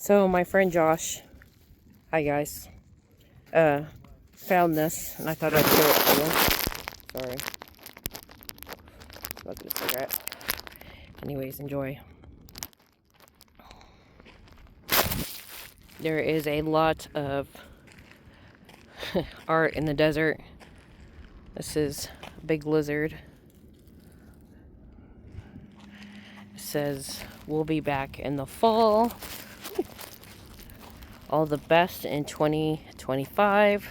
So my friend Josh, hi guys, found this and I thought I'd show it to you. Sorry. Smoking a cigarette. Anyways, enjoy. There is a lot of art in the desert. This is a big lizard. It says, "We'll be back in the fall. All the best in 2025.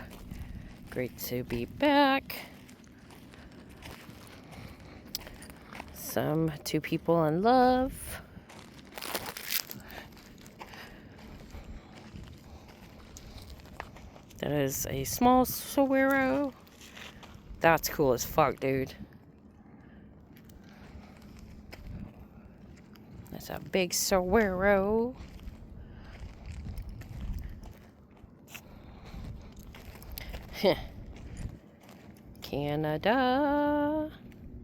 Great to be back." Some two people in love. That is a small saguaro. That's cool as fuck, dude. That's a big saguaro. Canada.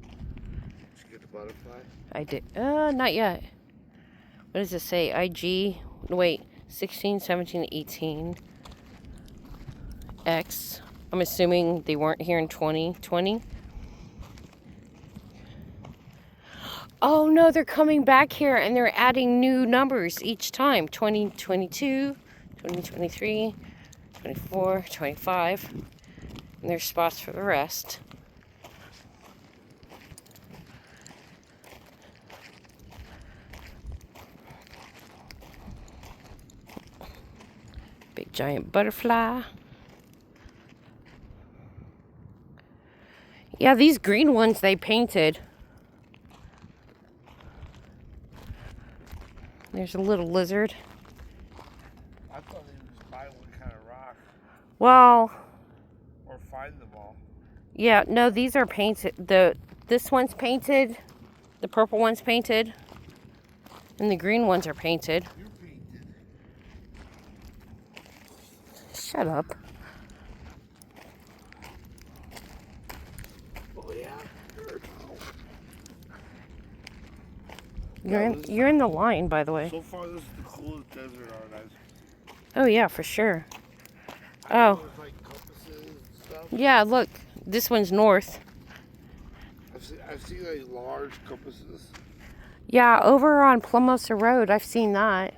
Did you get the butterfly? I did. Not yet. What does it say? IG. Wait. 16, 17, 18. X. I'm assuming they weren't here in 2020. Oh no, they're coming back here and they're adding new numbers each time. 2022, 2023, 24, 25. And there's spots for the rest. Big giant butterfly. Yeah, these green ones they painted. There's a little lizard. I thought they would just buy one kind of rock Well, or find them all. yeah, no, these are painted. This one's painted. The purple one's painted. And the green ones are painted. You're painted. Shut up. Oh yeah. You're in the line, by the way. So far, this is the coolest desert art I've. Oh yeah, for sure. I know Oh. there's like compasses and stuff. Yeah, look. This one's north. I've seen like large compasses. Yeah, over on Plumosa Road, I've seen that.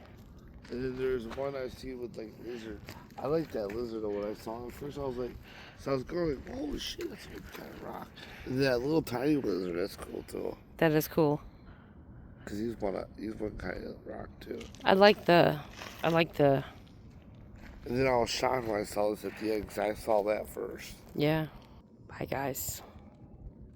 And then there's one I've seen with like lizard. I like that lizard though. When I saw it first, I was like, so I was going like, oh shit, that's a big kind of rock. And that little tiny lizard, that's cool too. That is cool. Cause he's one kind of rock too. I like the. And then I was shocked when I saw this at the end because I saw that first. Yeah. Bye, guys.